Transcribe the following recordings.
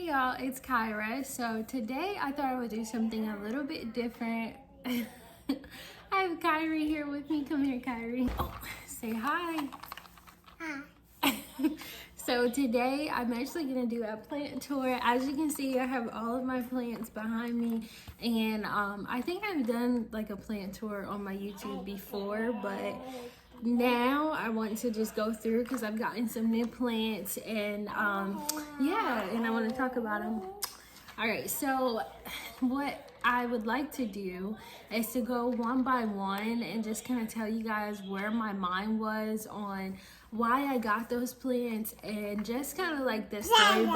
y'all, it's Kyra. So today I thought I would do something a little bit different. I have Kyrie here with me. Come here, Kyrie. Oh, say hi. Hi. So today I'm actually gonna do a plant tour. As you can see, I have all of my plants behind me, and I think I've done like a plant tour on my YouTube before, but now I want to just go through because I've gotten some new plants, and yeah, and I want to talk about them. All right, so what I would like to do is to go one by one and just kind of tell you guys where my mind was on why I got those plants, and just kind of like the story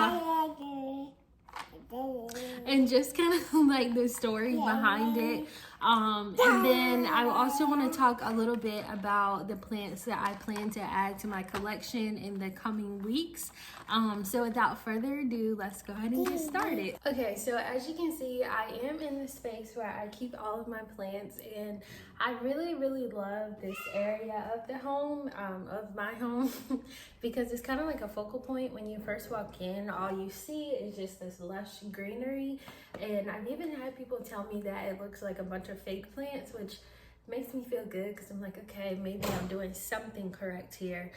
behind it. And then I also want to talk a little bit about the plants that I plan to add to my collection in the coming weeks. So without further ado, let's go ahead and get started. Okay, so as you can see, I am in the space where I keep all of my plants, and I really love this area of the home, of my home, because it's kind of like a focal point. When you first walk in, all you see is just this lush greenery, and I've even had people tell me that it looks like a bunch of fake plants, which makes me feel good because I'm like, okay, maybe I'm doing something correct here.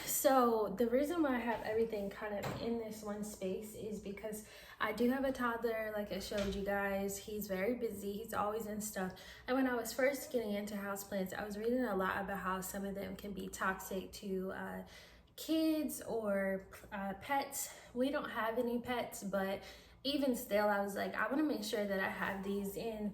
So the reason why I have everything kind of in this one space is because I do have a toddler, like I showed you guys. He's very busy, he's always in stuff. And when I was first getting into houseplants, I was reading a lot about how some of them can be toxic to kids or pets. We don't have any pets, but even still, I was like, I want to make sure that I have these in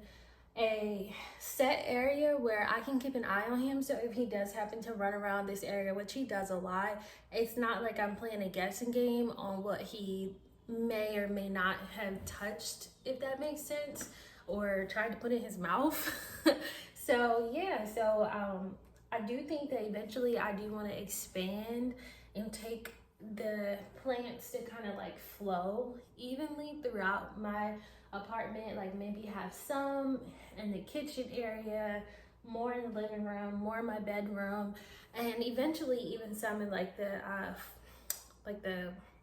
a set area where I can keep an eye on him. So if he does happen to run around this area, which he does a lot, it's not like I'm playing a guessing game on what he may or may not have touched, if that makes sense, or tried to put in his mouth. So yeah, so I do think that eventually I do want to expand and take the plants to kind of like flow evenly throughout my apartment, like maybe have some in the kitchen area, more in the living room, more in my bedroom, and eventually even some in like the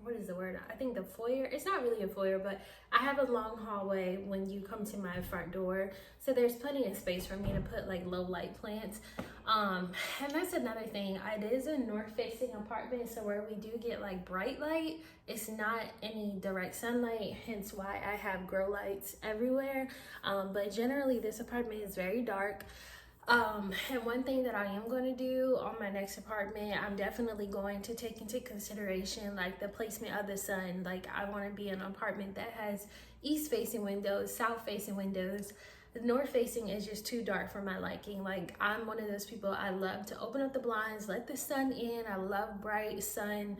what is the word? I think the foyer. It's not really a foyer, but I have a long hallway when you come to my front door, so there's plenty of space for me to put like low light plants. And that's another thing. It is a north facing apartment, so where we do get like bright light, it's not any direct sunlight, hence why I have grow lights everywhere. But generally this apartment is very dark. And one thing that I am going to do on my next apartment, I'm definitely going to take into consideration like the placement of the sun. Like I want to be in an apartment that has east facing windows, south facing windows. The north facing is just too dark for my liking. Like I'm one of those people, I love to open up the blinds, let the sun in. I love bright sun,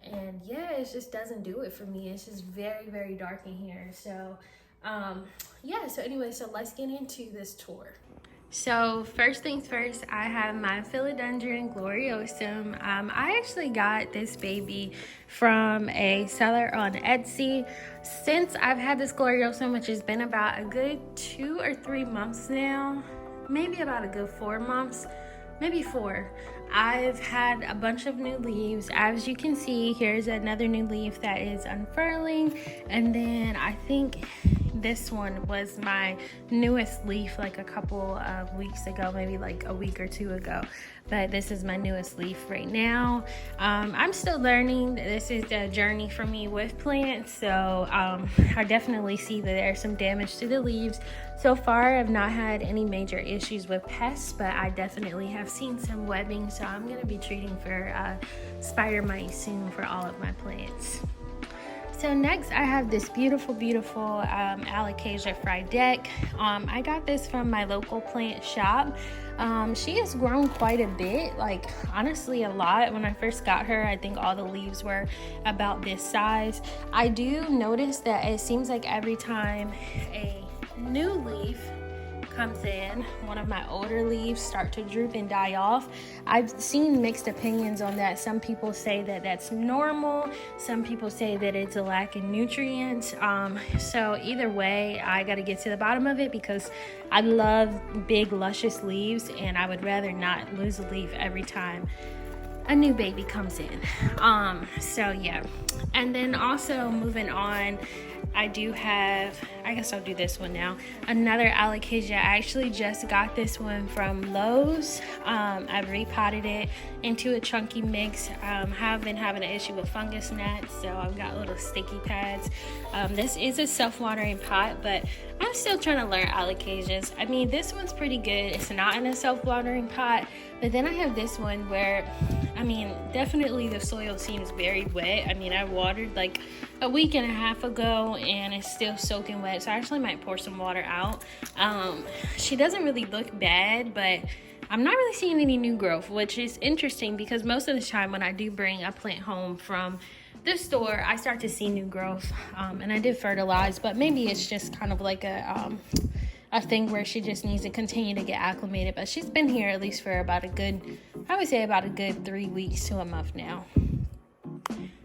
and yeah, it just doesn't do it for me. It's just very dark in here. So yeah, so anyway, so let's get into this tour. So first things first, I have my Philodendron gloriosum. I actually got this baby from a seller on Etsy. Since I've had this gloriosum, which has been about a good 2 or 3 months now, maybe about a good 4 months, maybe 4. I've had a bunch of new leaves. As you can see, here's another new leaf that is unfurling, and then I think this one was my newest leaf like a couple of weeks ago, maybe like a week or 2 ago, but this is my newest leaf right now. I'm still learning. This is a journey for me with plants, so I definitely see that there's some damage to the leaves. So far I've not had any major issues with pests, but I definitely have seen some webbing, so I'm going to be treating for spider mites soon for all of my plants. So next I have this beautiful Alocasia Frydek. I got this from my local plant shop. She has grown quite a bit, like honestly a lot. When I first got her, I think all the leaves were about this size. I do notice that it seems like every time a new leaf comes in, one of my older leaves start to droop and die off. I've seen mixed opinions on that. Some people say that that's normal. Some people say that it's a lack in nutrients. So either way, I got to get to the bottom of it because I love big luscious leaves, and I would rather not lose a leaf every time a new baby comes in. So yeah, and then also moving on, I do have, I guess I'll do this one now, another Alocasia. I actually just got this one from Lowe's. I've repotted it into a chunky mix. Have been having an issue with fungus gnats, so I've got little sticky pads. This is a self-watering pot, but I'm still trying to learn Alocasias. I mean, this one's pretty good. It's not in a self-watering pot, but then I have this one where, I mean, definitely the soil seems very wet. I mean, I watered like a week and a half ago and it's still soaking wet, so I actually might pour some water out. She doesn't really look bad, but I'm not really seeing any new growth, which is interesting because most of the time when I do bring a plant home from the store, I start to see new growth. And I did fertilize, but maybe it's just kind of like a thing where she just needs to continue to get acclimated. But she's been here at least for about a good, I would say about a good 3 weeks to a month now.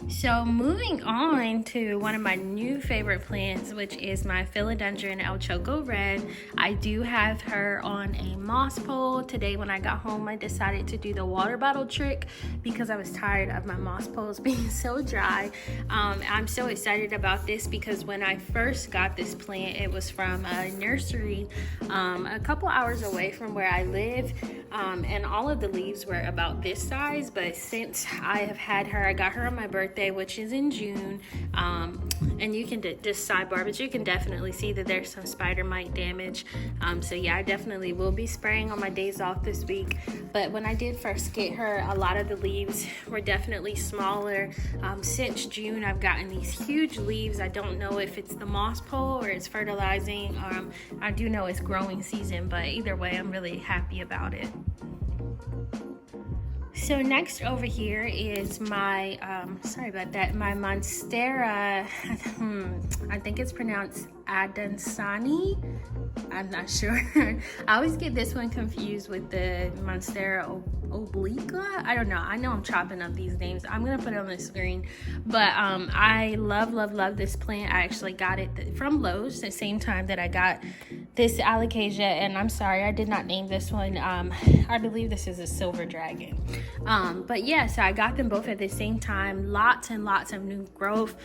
So moving on to one of my new favorite plants, which is my Philodendron and Alocasia red. I do have her on a moss pole. Today when I got home, I decided to do the water bottle trick because I was tired of my moss poles being so dry. I'm so excited about this because when I first got this plant, it was from a nursery a couple hours away from where I live. And all of the leaves were about this size, but since I have had her, I got her on my birthday, which is in June, and you can just sidebar, but you can definitely see that there's some spider mite damage. So yeah, I definitely will be spraying on my days off this week. But when I did first get her, a lot of the leaves were definitely smaller. Since June, I've gotten these huge leaves. I don't know if it's the moss pole or it's fertilizing. I do know it's growing season, but either way, I'm really happy about it. So next over here is my, sorry about that, my Monstera, I think it's pronounced Adansani. I'm not sure. I always get this one confused with the Monstera obliqua. I don't know. I know I'm chopping up these names. I'm going to put it on the screen. But I love this plant. I actually got it from Lowe's the same time that I got this Alocasia. And I'm sorry, I did not name this one. I believe this is a silver dragon. But yeah, so I got them both at the same time. Lots and lots of new growth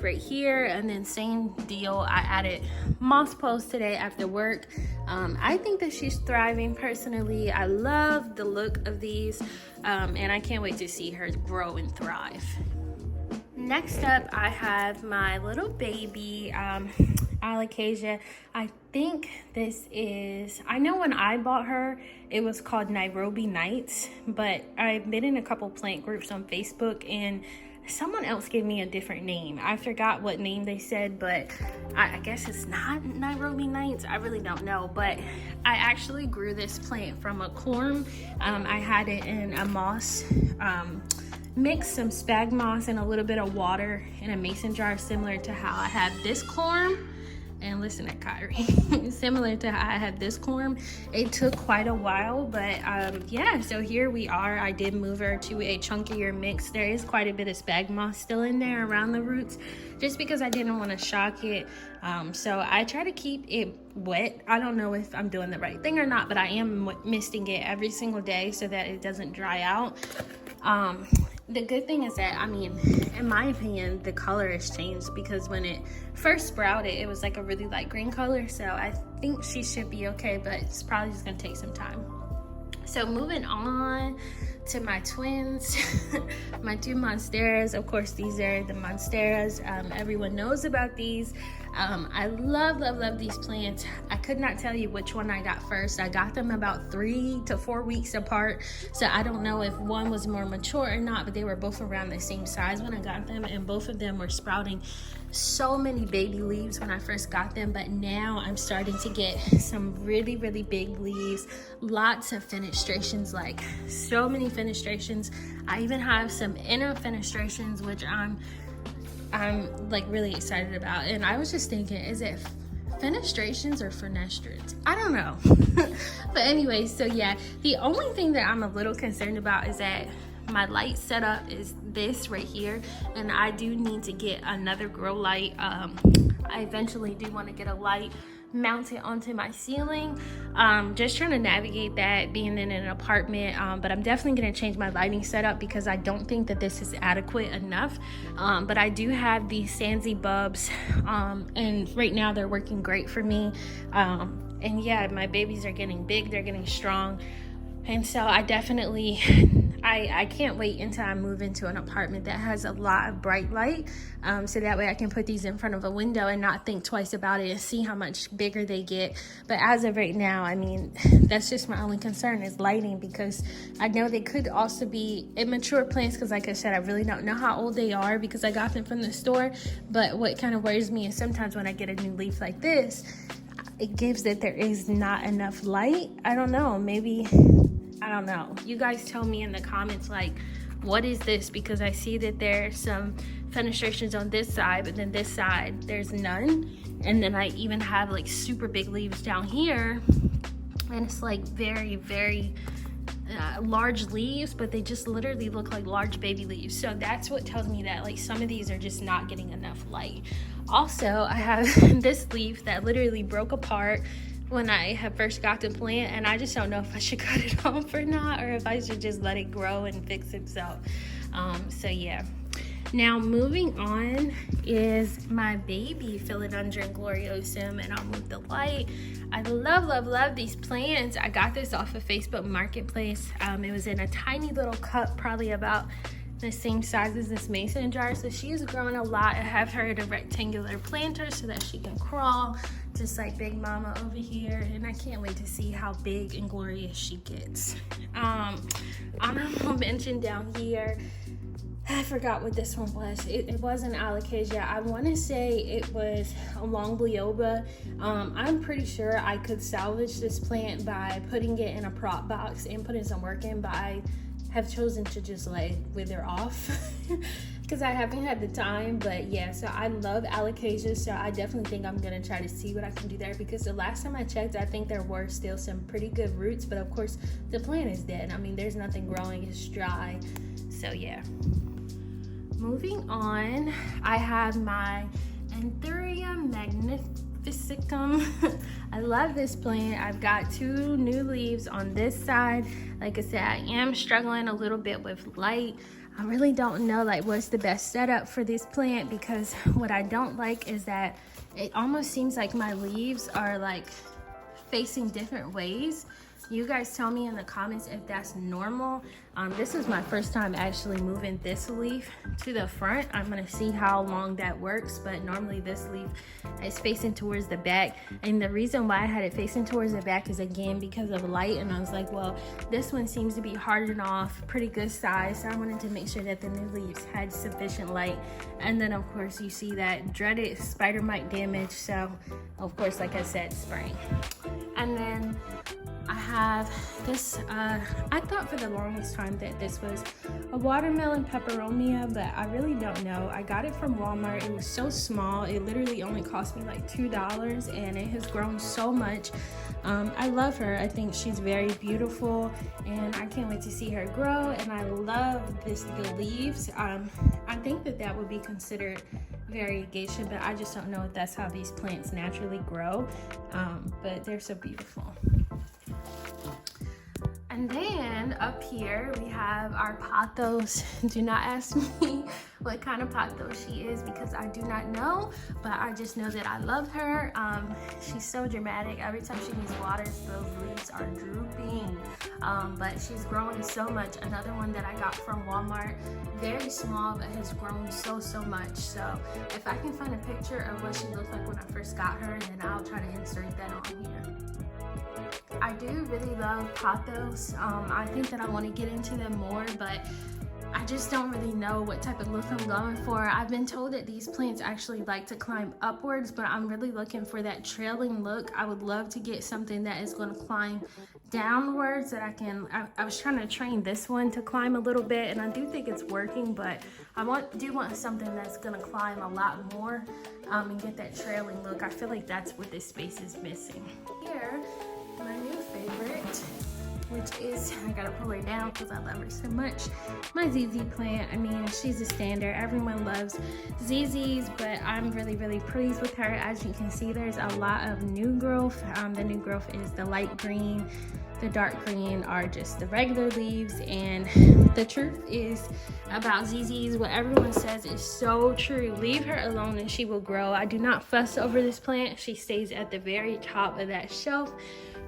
right here. And then same deal, I added moss poles today after work. I think that she's thriving personally. I love the look of these, and I can't wait to see her grow and thrive. Next up, I have my little baby Alocasia. I think this is, I know when I bought her, it was called Nairobi Nights, but I've been in a couple plant groups on Facebook and someone else gave me a different name. I forgot what name they said, but I guess it's not Nairobi Nights. I really don't know, but I actually grew this plant from a corm. I had it in a moss, mixed some spag moss and a little bit of water in a mason jar, similar to how I have this corm. And listen to Kyrie. Similar to how I had this corm. It took quite a while, but yeah, so here we are. I did move her to a chunkier mix. There is quite a bit of spag moss still in there around the roots, just because I didn't want to shock it. So I try to keep it wet. I don't know if I'm doing the right thing or not, but I am misting it every single day so that it doesn't dry out. The good thing is that, I mean, in my opinion, the color has changed, because when it first sprouted, it was like a really light green color. So I think she should be okay, but it's probably just gonna take some time. So moving on to my twins, my two Monsteras. Of course, these are the Monsteras. Everyone knows about these. I love these plants. I could not tell you which one I got first. I got them about 3 to 4 weeks apart, so I don't know if one was more mature or not, but they were both around the same size when I got them, and both of them were sprouting so many baby leaves when I first got them. But now I'm starting to get some really big leaves, lots of fenestrations, like so many fenestrations. I even have some inner fenestrations, which I'm like really excited about. And I was just thinking, is it fenestrations or fenestrans? I don't know. But anyway, so yeah, the only thing that I'm a little concerned about is that my light setup is this right here, and I do need to get another grow light. I eventually do want to get a light mount it onto my ceiling. Just trying to navigate that being in an apartment, but I'm definitely going to change my lighting setup because I don't think that this is adequate enough. But I do have these Sansi bulbs, and right now they're working great for me. And yeah, my babies are getting big, they're getting strong, and so I definitely I can't wait until I move into an apartment that has a lot of bright light, so that way I can put these in front of a window and not think twice about it and see how much bigger they get. But as of right now, I mean, that's just my only concern is lighting, because I know they could also be immature plants, because like I said, I really don't know how old they are because I got them from the store. But what kind of worries me is sometimes when I get a new leaf like this, it gives that there is not enough light. I don't know, maybe, I don't know. You guys tell me in the comments, like, what is this? Because I see that there's some fenestrations on this side, but then this side, there's none. And then I even have like super big leaves down here. And it's like very, very large leaves, but they just literally look like large baby leaves. So that's what tells me that like some of these are just not getting enough light. Also, I have this leaf that literally broke apart when I had first got the plant, and I just don't know if I should cut it off or not, or if I should just let it grow and fix itself. So yeah. Now moving on is my baby Philodendron gloriosum, and I'll move the light. I love, love, love these plants. I got this off of Facebook Marketplace. It was in a tiny little cup, probably about the same size as this mason jar. So she is growing a lot. I have her in a rectangular planter so that she can crawl, just like Big Mama over here. And I can't wait to see how big and glorious she gets. Honorable mention down here, I forgot what this one was. It wasn't Alocasia. I want to say it was a long bleoba. I'm pretty sure I could salvage this plant by putting it in a prop box and putting some work in, but I have chosen to just like wither off because I haven't had the time. But yeah, so I love Alocasia, so I definitely think I'm gonna try to see what I can do there, because the last time I checked, I think there were still some pretty good roots, but of course the plant is dead. I mean, there's nothing growing, it's dry. So yeah. Moving on, I have my Anthurium magnificum. I love this plant. I've got 2 new leaves on this side. Like I said, I am struggling a little bit with light. I really don't know like what's the best setup for this plant, because what I don't like is that it almost seems like my leaves are like facing different ways. You guys tell me in the comments if that's normal. This is my first time actually moving this leaf to the front. I'm gonna see how long that works, but normally this leaf is facing towards the back. And the reason why I had it facing towards the back is again because of light. And I was like, well, this one seems to be hardened off, pretty good size. So I wanted to make sure that the new leaves had sufficient light. And then of course you see that dreaded spider mite damage. So of course, like I said, spring. And then I have this, I thought for the longest time that this was a watermelon peperonia, but I really don't know. I got it from Walmart. It was so small. It literally only cost me like $2, and it has grown so much. I love her. I think she's very beautiful, and I can't wait to see her grow. And I love the leaves. I think that would be considered variegation, but I just don't know if that's how these plants naturally grow. But they're so beautiful. And then up here we have our Pothos. Do not ask me what kind of Pothos she is, because I do not know, but I just know that I love her. She's so dramatic. Every time she needs water, those leaves are drooping. But she's growing so much. Another one that I got from Walmart, very small, but has grown so much. So if I can find a picture of what she looked like when I first got her, then I'll try to insert that on here. I do really love Pothos. I think that I want to get into them more, but I just don't really know what type of look I'm going for. I've been told that these plants actually like to climb upwards, but I'm really looking for that trailing look. I would love to get something that is going to climb downwards that I was trying to train this one to climb a little bit, and I do think it's working, but I do want something that's going to climb a lot more and get that trailing look. I feel like that's what this space is missing. Here, my new favorite, which is, I gotta pull her down because I love her so much. My ZZ plant, I mean, she's a standard. Everyone loves ZZs, but I'm really, really pleased with her. As you can see, there's a lot of new growth. The new growth is the light green. The dark green are just the regular leaves, and the truth is about ZZs, what everyone says is so true. Leave her alone and she will grow. I do not fuss over this plant. She stays at the very top of that shelf.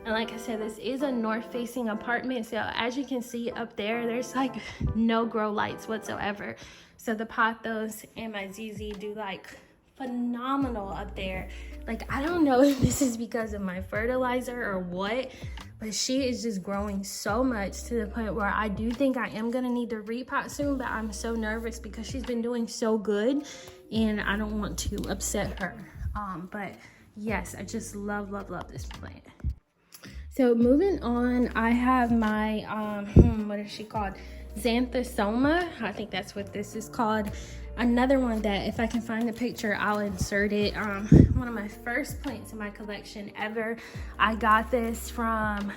And like I said, this is a north-facing apartment, so as you can see up there, there's like no grow lights whatsoever. So the Pothos and my ZZ do like phenomenal up there. Like, I don't know if this is because of my fertilizer or what, but she is just growing so much to the point where I do think I am gonna need to repot soon, but I'm so nervous because she's been doing so good and I don't want to upset her. But yes, I just love, love, love this plant. So moving on, I have my, what is she called? Xanthosoma, I think that's what this is called. Another one that, if I can find the picture, I'll insert it. One of my first plants in my collection ever. I got this from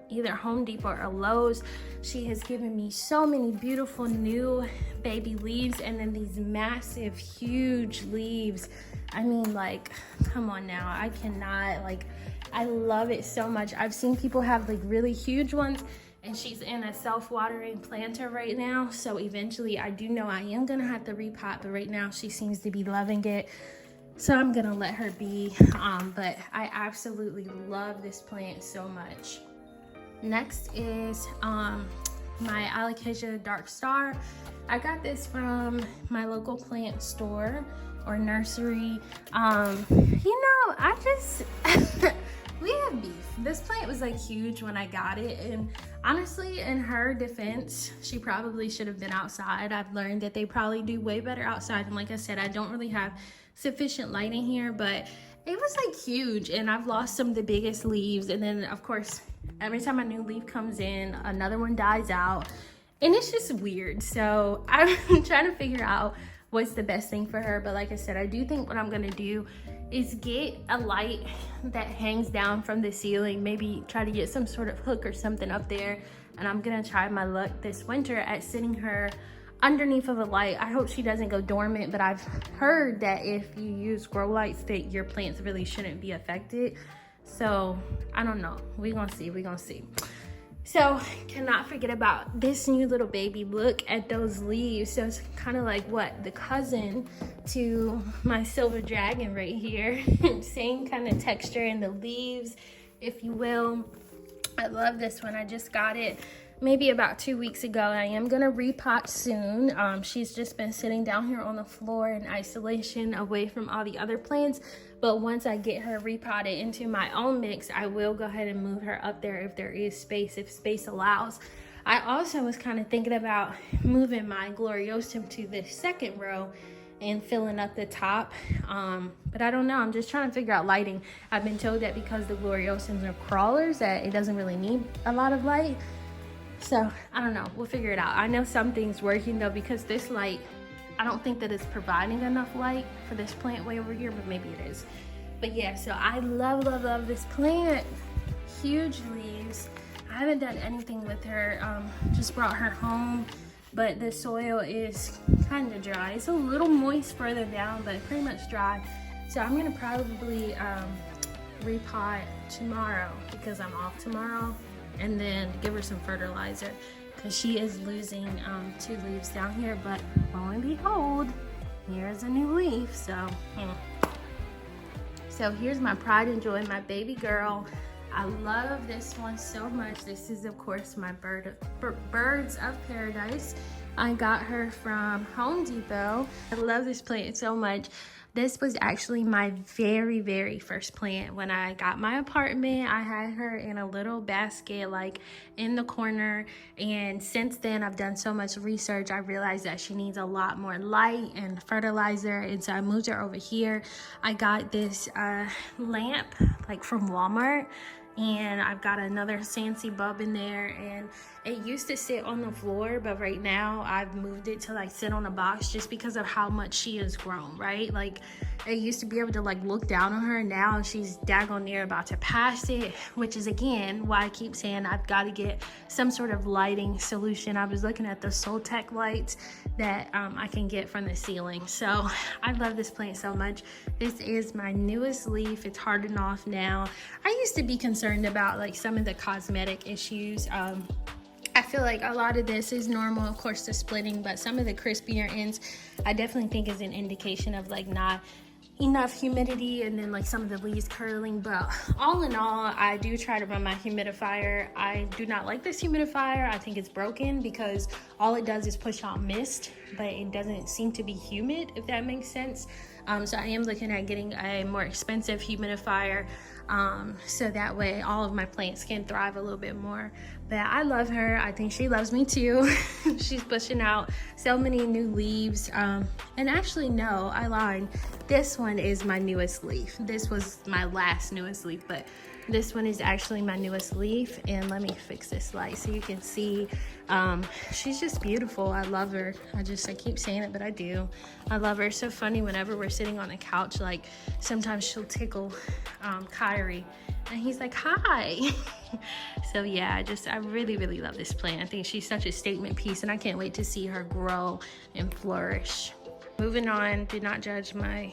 either Home Depot or Lowe's. She has given me so many beautiful new baby leaves, and then these massive, huge leaves. I mean, like, come on now. I cannot, like, I love it so much. I've seen people have like really huge ones, and she's in a self-watering planter right now. So eventually I do know I am gonna have to repot, but right now she seems to be loving it. So I'm gonna let her be, but I absolutely love this plant so much. Next is my Alocasia Dark Star. I got this from my local plant store or nursery. You know, I just, we have beef. This plant was like huge when I got it, and honestly, in her defense, she probably should have been outside. I've learned that they probably do way better outside, and like I said, I don't really have sufficient light in here, but it was like huge, and I've lost some of the biggest leaves, and then of course, every time a new leaf comes in, another one dies out, and it's just weird. So I'm trying to figure out what's the best thing for her, but like I said, I do think what I'm gonna do is get a light that hangs down from the ceiling, maybe try to get some sort of hook or something up there, and I'm gonna try my luck this winter at sitting her underneath of a light. I hope she doesn't go dormant, but I've heard that if you use grow lights that your plants really shouldn't be affected. So I don't know, we're gonna see. So cannot forget about this new little baby. Look at those leaves. So it's kind of like what, the cousin to my silver dragon right here. Same kind of texture in the leaves, if you will. I love this one. I just got it maybe about 2 weeks ago. I am gonna repot soon. She's just been sitting down here on the floor in isolation away from all the other plants. But once I get her repotted into my own mix, I will go ahead and move her up there if there is space, if space allows. I also was kind of thinking about moving my Gloriosum to the second row and filling up the top. But I don't know, I'm just trying to figure out lighting. I've been told that because the Gloriosums are crawlers, that it doesn't really need a lot of light. So I don't know, we'll figure it out. I know something's working though, because this light, I don't think that it's providing enough light for this plant way over here, but maybe it is. But yeah, so I love, love, love this plant. Huge leaves. I haven't done anything with her, just brought her home, but the soil is kind of dry. It's a little moist further down, but pretty much dry. So I'm gonna probably repot tomorrow because I'm off tomorrow, and then give her some fertilizer because she is losing 2 leaves down here, but lo and behold, here's a new leaf. So here's my pride and joy, my baby girl. I love this one so much. This is of course my Birds of Paradise. I got her from Home Depot. I love this plant so much. This was actually my very, very first plant. When I got my apartment, I had her in a little basket, like in the corner. And since then, I've done so much research. I realized that she needs a lot more light and fertilizer. And so I moved her over here. I got this lamp, like from Walmart. And I've got another Sansi bulb in there, and it used to sit on the floor, but right now I've moved it to like sit on a box just because of how much she has grown, right? Like I used to be able to like look down on her. Now she's daggone near about to pass it, which is again why I keep saying I've got to get some sort of lighting solution. I was looking at the Soltech lights that I can get from the ceiling. So I love this plant so much. This is my newest leaf. It's hardened off now. I used to be concerned about like some of the cosmetic issues. I feel like a lot of this is normal, of course, the splitting, but some of the crispier ends I definitely think is an indication of like not enough humidity, and then like some of the leaves curling. But all in all, I do try to run my humidifier. I do not like this humidifier. I think it's broken because all it does is push out mist, but it doesn't seem to be humid, if that makes sense. So I am looking at getting a more expensive humidifier, so that way all of my plants can thrive a little bit more. But I love her. I think she loves me too. She's pushing out so many new leaves. And actually, no, I lied. This one is my newest leaf. This was my last newest leaf, but this one is actually my newest leaf. And let me fix this light so you can see. She's just beautiful. I love her. I keep saying it, but I do. I love her. It's so funny whenever we're sitting on the couch, like sometimes she'll tickle Kyrie and he's like, hi. So yeah, I really, really love this plant. I think she's such a statement piece, and I can't wait to see her grow and flourish. Moving on, do not judge my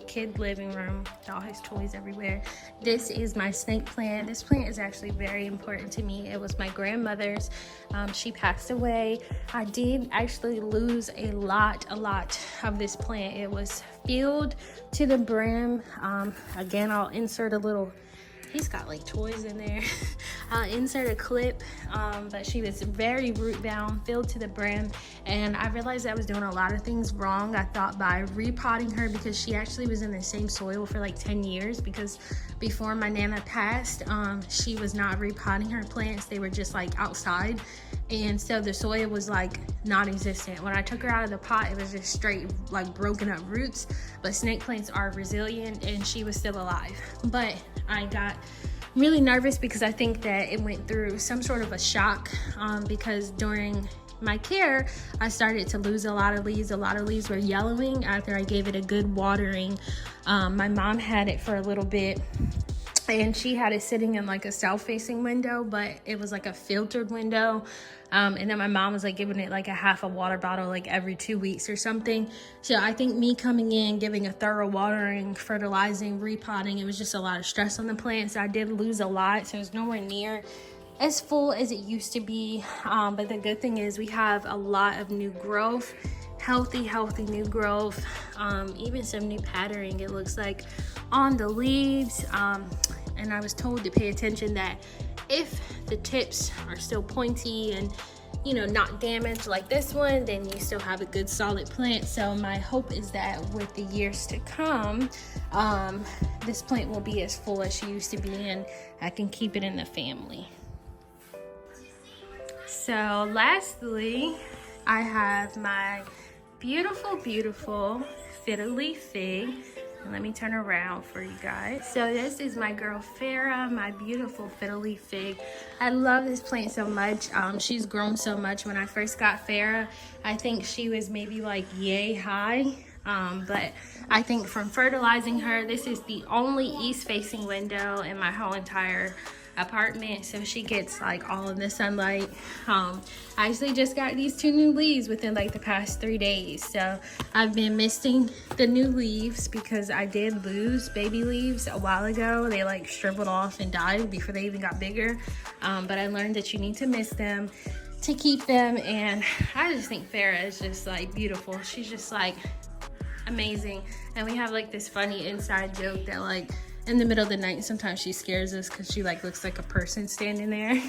kid living room. All his toys everywhere. This is my snake plant. This plant is actually very important to me. It was my grandmother's. She passed away. I did actually lose a lot of this plant. It was filled to the brim. Again, I'll insert a little, he's got like toys in there. I'll insert a clip, but she was very root bound, filled to the brim, and I realized I was doing a lot of things wrong. I thought by repotting her, because she actually was in the same soil for like 10 years, because before my Nana passed, she was not repotting her plants. They were just like outside, and so the soil was like non-existent. When I took her out of the pot, it was just straight like broken up roots. But snake plants are resilient, and she was still alive. But I got really nervous because I think that it went through some sort of a shock, because during my care I started to lose a lot of leaves. A lot of leaves were yellowing after I gave it a good watering. My mom had it for a little bit, and she had it sitting in like a south-facing window, but it was like a filtered window. And then my mom was like giving it like a half a water bottle like every 2 weeks or something. So I think me coming in, giving a thorough watering, fertilizing, repotting, it was just a lot of stress on the plants. So I did lose a lot. So it's nowhere near as full as it used to be. But the good thing is we have a lot of new growth, healthy new growth, even some new patterning, it looks like, on the leaves. And I was told to pay attention that if the tips are still pointy and, you know, not damaged like this one, then you still have a good solid plant. So my hope is that with the years to come, this plant will be as full as she used to be, and I can keep it in the family. So lastly, I have my beautiful fiddle leaf fig. Let me turn around for you guys. So this is my girl Farah, my beautiful fiddle leaf fig. I love this plant so much. She's grown so much. When I first got Farah, I think she was maybe like yay high. But I think from fertilizing her, this is the only east-facing window in my whole entire apartment, so she gets like all of the sunlight. I actually just got these 2 new leaves within like the past 3 days, so I've been misting the new leaves because I did lose baby leaves a while ago. They like shriveled off and died before they even got bigger, but I learned that you need to mist them to keep them. And I just think Farah is just like beautiful. She's just like amazing. And we have like this funny inside joke that like in the middle of the night sometimes she scares us because she like looks like a person standing there.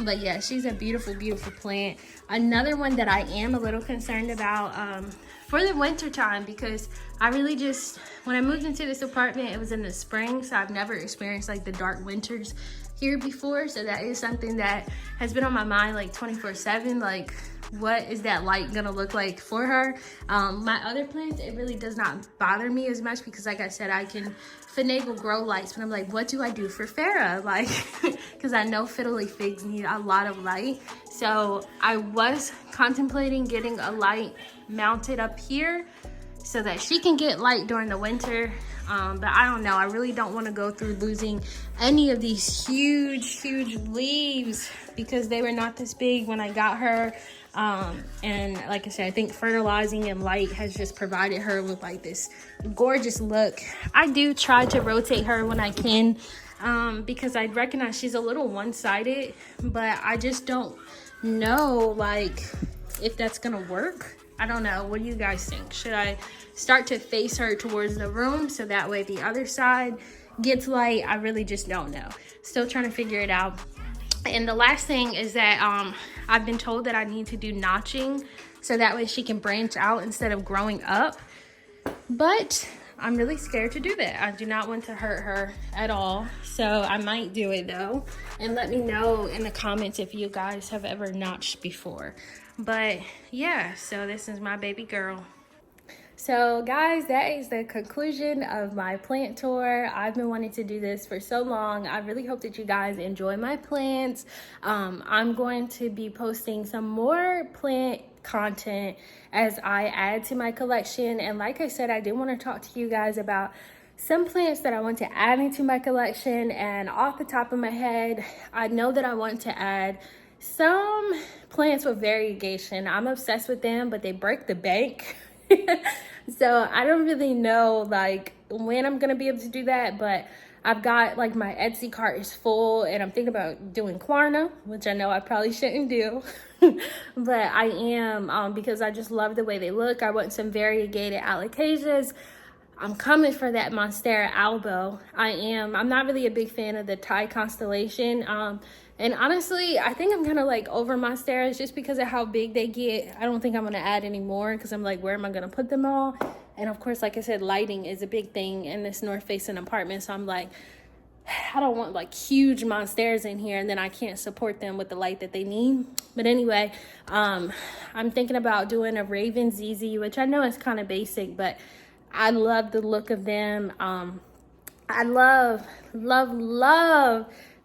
But yeah, she's a beautiful plant. Another one that I am a little concerned about for the winter time, because I really just, when I moved into this apartment, it was in the spring, so I've never experienced like the dark winters here before. So that is something that has been on my mind like 24/7. Like, what is that light gonna look like for her? My other plants, it really does not bother me as much because like I said, I can finagle grow lights, but I'm like, what do I do for Farah? Like, because I know fiddle leaf figs need a lot of light. So I was contemplating getting a light mounted up here so that she can get light during the winter. But I don't know, I really don't want to go through losing any of these huge leaves because they were not this big when I got her. And like I said, I think fertilizing and light has just provided her with like this gorgeous look. I do try to rotate her when I can, because I recognize she's a little one-sided, but I just don't know like if that's gonna work. I don't know. What do you guys think? Should I start to face her towards the room so that way the other side gets light? I really just don't know. Still trying to figure it out. And the last thing is that I've been told that I need to do notching so that way she can branch out instead of growing up. But I'm really scared to do that. I do not want to hurt her at all. So I might do it though. And let me know in the comments if you guys have ever notched before. But yeah, so this is my baby girl. So guys, that is the conclusion of my plant tour. I've been wanting to do this for so long. I really hope that you guys enjoy my plants. I'm going to be posting some more plant content as I add to my collection. And like I said, I did want to talk to you guys about some plants that I want to add into my collection. And off the top of my head, I know that I want to add some plants with variegation. I'm obsessed with them, but they break the bank. So I don't really know like when I'm gonna be able to do that, but I've got like my Etsy cart is full and I'm thinking about doing Klarna, which I know I probably shouldn't do. But I am, because I just love the way they look. I want some variegated Alocasias. I'm coming for that Monstera albo. I'm not really a big fan of the Thai constellation. And honestly, I think I'm kind of like over Monsteras just because of how big they get. I don't think I'm going to add any more because I'm like, where am I going to put them all? And of course, like I said, lighting is a big thing in this north facing apartment. So I'm like, I don't want like huge Monsteras in here and then I can't support them with the light that they need. But anyway, I'm thinking about doing a Raven ZZ, which I know is kind of basic, but I love the look of them. I love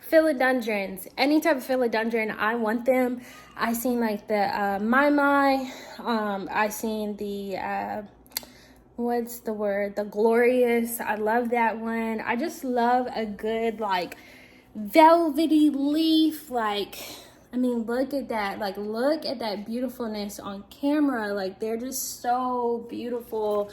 philodendrons. Any type of philodendron, I want them. I seen like the my I seen the what's the word, the glorious. I love that one. I just love a good like velvety leaf. Like, I mean, look at that. Like, look at that beautifulness on camera. Like, they're just so beautiful.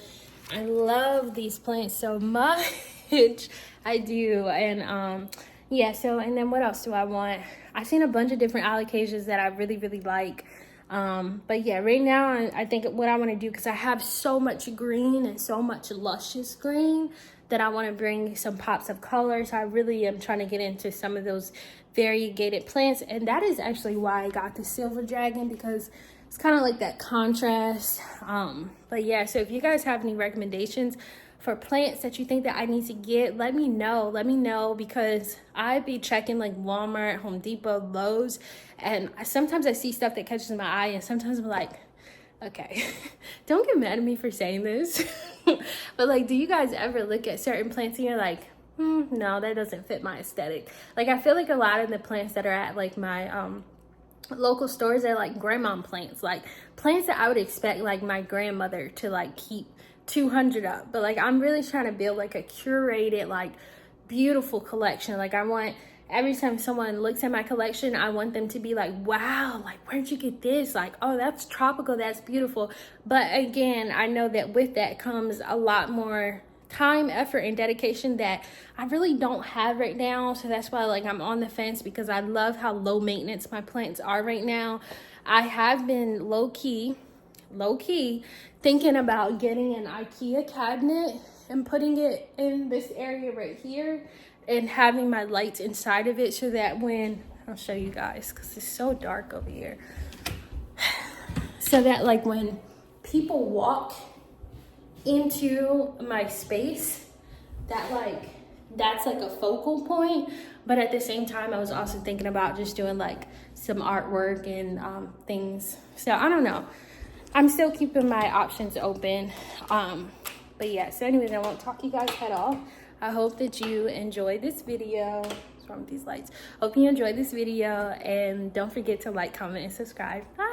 I love these plants so much. I do. And yeah, so and then what else do I want? I've seen a bunch of different Alocasias that I really like. But yeah, right now I think what I want to do, because I have so much green and so much luscious green, that I want to bring some pops of color. So I really am trying to get into some of those variegated plants. And that is actually why I got the silver dragon, because it's kind of like that contrast. But yeah, so if you guys have any recommendations for plants that you think that I need to get, let me know, because I be checking like Walmart, Home Depot, Lowe's, and sometimes I see stuff that catches my eye, and sometimes I'm like, okay, don't get mad at me for saying this. But like, do you guys ever look at certain plants and you're like, no, that doesn't fit my aesthetic? Like, I feel like a lot of the plants that are at like my local stores are like grandma plants, like plants that I would expect like my grandmother to like keep 200 up. But like, I'm really trying to build like a curated, like beautiful collection. Like, I want every time someone looks at my collection, I want them to be like, wow, like, where'd you get this? Like, oh, that's tropical, that's beautiful. But again, I know that with that comes a lot more time, effort, and dedication that I really don't have right now. So that's why like I'm on the fence, because I love how low maintenance my plants are right now. I have been low-key thinking about getting an IKEA cabinet and putting it in this area right here and having my lights inside of it, so that when, I'll show you guys because it's so dark over here, so that like when people walk into my space, that's like a focal point. But at the same time, I was also thinking about just doing like some artwork and things. So I don't know, I'm still keeping my options open. But yeah, so anyways, I won't talk you guys head off. I hope that you enjoyed this video. What's wrong with these lights? Hope you enjoyed this video, and don't forget to like, comment, and subscribe. Bye.